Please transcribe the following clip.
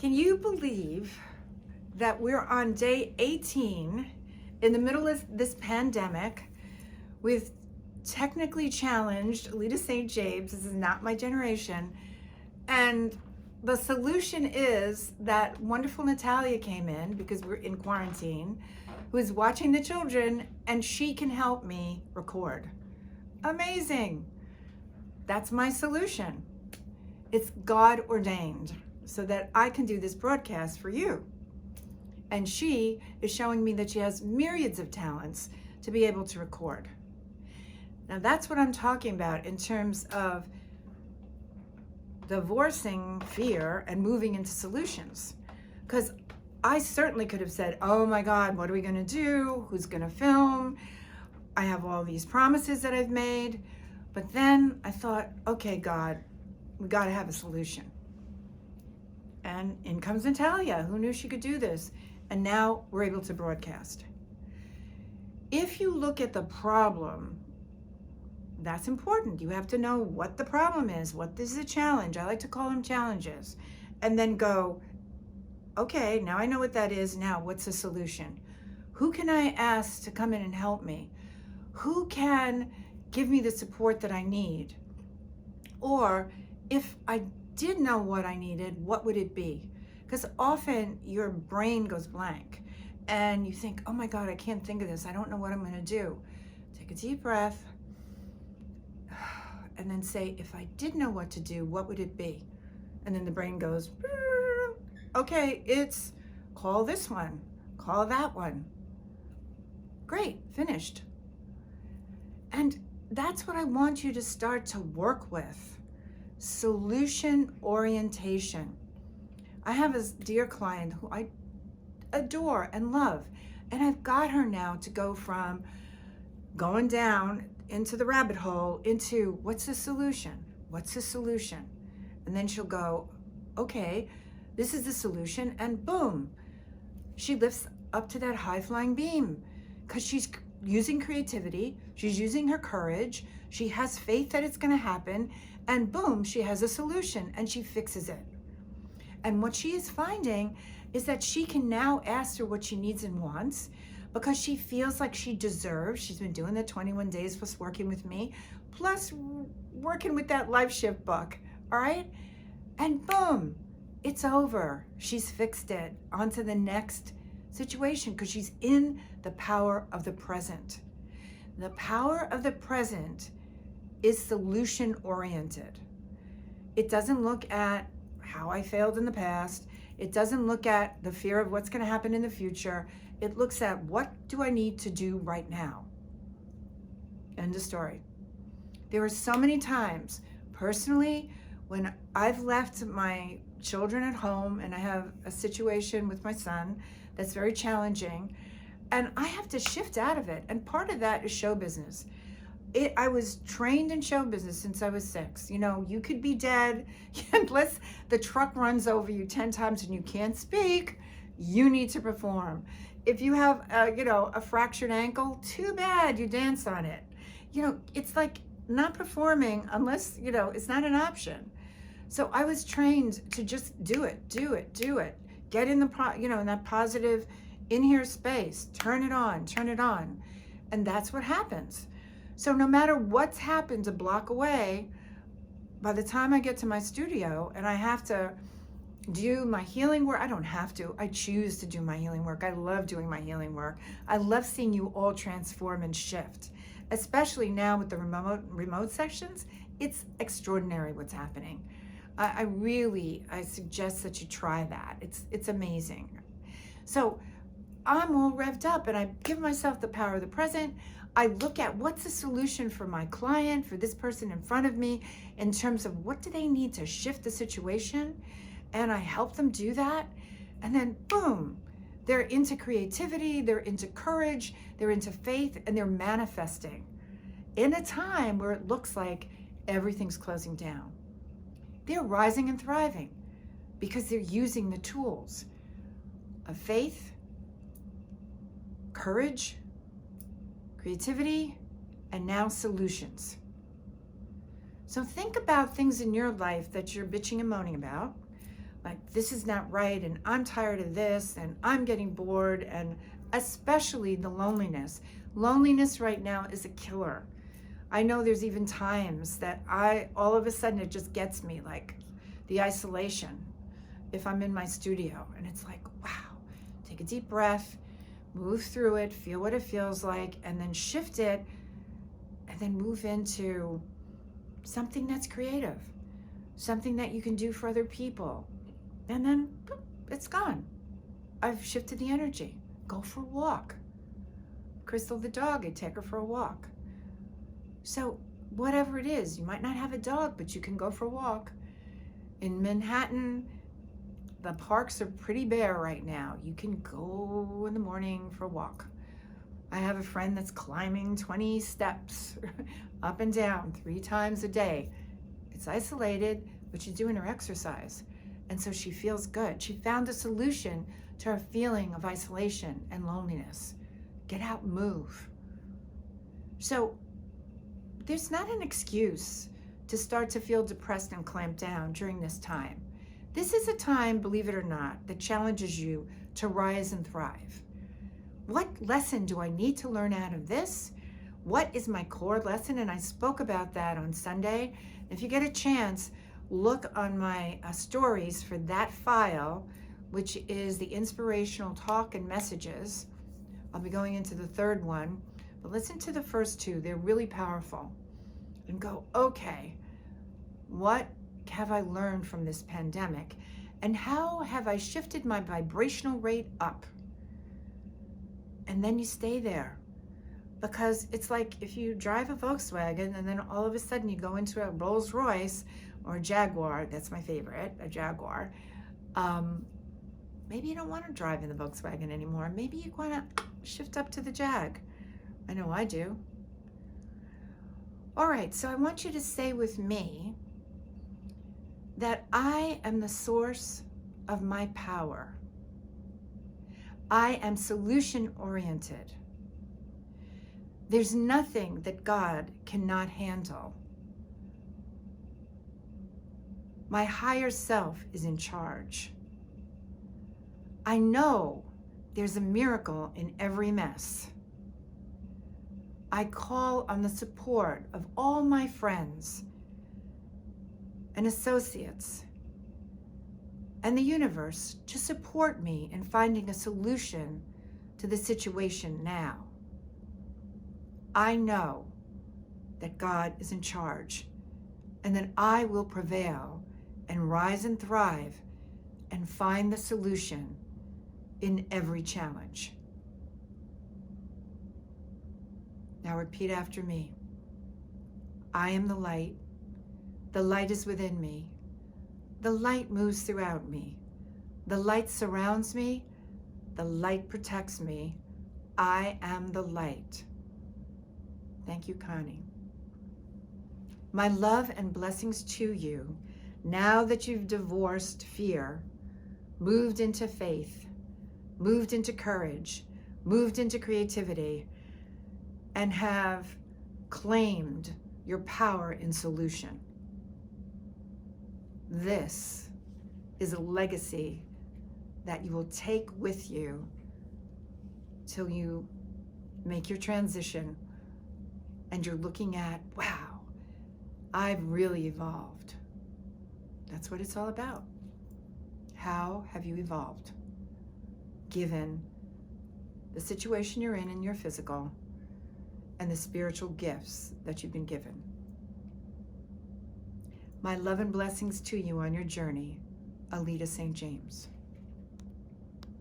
Can you believe that we're on day 18 in the middle of this pandemic with technically challenged Aleta St. James? This is not my generation. And the solution is that wonderful Natalia came in because we're in quarantine, who is watching the children, and she can help me record. Amazing. That's my solution. It's God ordained so that I can do this broadcast for you. And she is showing me that she has myriads of talents to be able to record. Now that's what I'm talking about in terms of divorcing fear and moving into solutions. Because I certainly could have said, oh my God, what are we going to do? Who's going to film? I have all these promises that I've made. But then I thought, okay, God, we got to have a solution. And in comes Natalia, who knew she could do this. And now we're able to broadcast. If you look at the problem, that's important. You have to know what the problem is. What is the challenge? I like to call them challenges. And then go, okay, now I know what that is. Now what's the solution? Who can I ask to come in and help me? Who can give me the support that I need? Or if I did know what I needed, what would it be? Because often your brain goes blank and you think, oh my God, I can't think of this. I don't know what I'm going to do. Take a deep breath and then say, if I did know what to do, what would it be? And then the brain goes, okay, it's call this one, call that one. Great, finished. And that's what I want you to start to work with. Solution orientation. I have a dear client who I adore and love, and I've got her now to go from going down into the rabbit hole into what's the solution? What's the solution? And then she'll go, okay, this is the solution, and boom, she lifts up to that high-flying beam because she's using creativity, she's using her courage, she has faith that it's going to happen, and boom, she has a solution and she fixes it. And what she is finding is that she can now ask her what she needs and wants because she feels like she deserves. She's been doing the 21 days plus working with me, plus working with that life shift book, all right? And boom, it's over. She's fixed it. On to the next situation because she's in the power of the present. The power of the present is solution oriented. It doesn't look at how I failed in the past. It doesn't look at the fear of what's going to happen in the future. It looks at what do I need to do right now? End of story. There are so many times personally when I've left my children at home and I have a situation with my son that's very challenging and I have to shift out of it. And part of that is show business. I was trained in show business since I was 6. You know, you could be dead unless the truck runs over you 10 times and you can't speak, you need to perform. If you have, a fractured ankle, too bad, you dance on it. It's like not performing unless, it's not an option. So I was trained to just do it. Get in in that positive in here space, turn it on. And that's what happens. So no matter what's happened a block away, by the time I get to my studio and I have to do my healing work, I don't have to, I choose to do my healing work. I love doing my healing work. I love seeing you all transform and shift, especially now with the remote sessions. It's extraordinary what's happening. I suggest that you try that. It's amazing. So I'm all revved up and I give myself the power of the present. I look at what's the solution for my client, for this person in front of me, in terms of what do they need to shift the situation, and I help them do that. And then boom, they're into creativity, they're into courage, they're into faith, and they're manifesting in a time where it looks like everything's closing down. They're rising and thriving because they're using the tools of faith, courage, creativity, and now solutions. So think about things in your life that you're bitching and moaning about. like, this is not right, and I'm tired of this, and I'm getting bored, and especially the loneliness. Loneliness right now is a killer. I know there's even times that all of a sudden it just gets me, like the isolation, if I'm in my studio, and it's like, wow, take a deep breath, move through it, feel what it feels like, and then shift it, and then move into something that's creative, something that you can do for other people. And then boop, it's gone. I've shifted the energy. Go for a walk. Crystal the dog, I take her for a walk. So whatever it is, you might not have a dog, but you can go for a walk. In Manhattan, the parks are pretty bare right now. You can go in the morning for a walk. I have a friend that's climbing 20 steps up and down 3 times a day. It's isolated, but she's doing her exercise. And so she feels good. She found a solution to her feeling of isolation and loneliness. Get out and move. So there's not an excuse to start to feel depressed and clamped down during this time. This is a time, believe it or not, that challenges you to rise and thrive. What lesson do I need to learn out of this? What is my core lesson? And I spoke about that on Sunday. If you get a chance, look on my stories for that file, which is the inspirational talk and messages. I'll be going into the third one, but listen to the first 2. They're really powerful. And go, okay, what have I learned from this pandemic? And how have I shifted my vibrational rate up? And then you stay there. Because it's like if you drive a Volkswagen and then all of a sudden you go into a Rolls Royce or a Jaguar, that's my favorite, a Jaguar. Maybe you don't want to drive in the Volkswagen anymore. Maybe you want to shift up to the Jag. I know I do. All right, so I want you to say with me that I am the source of my power. I am solution-oriented. There's nothing that God cannot handle. My higher self is in charge. I know there's a miracle in every mess. I call on the support of all my friends and associates and the universe to support me in finding a solution to the situation now. I know that God is in charge and that I will prevail and rise and thrive and find the solution in every challenge. Now repeat after me. I am the light. The light is within me. The light moves throughout me. The light surrounds me. The light protects me. I am the light. Thank you, Connie. My love and blessings to you, now that you've divorced fear, moved into faith, moved into courage, moved into creativity, and have claimed your power in solution. This is a legacy that you will take with you till you make your transition and you're looking at, wow, I've really evolved. That's what it's all about. How have you evolved? Given the situation you're in your physical and the spiritual gifts that you've been given. My love and blessings to you on your journey, Aleta St. James.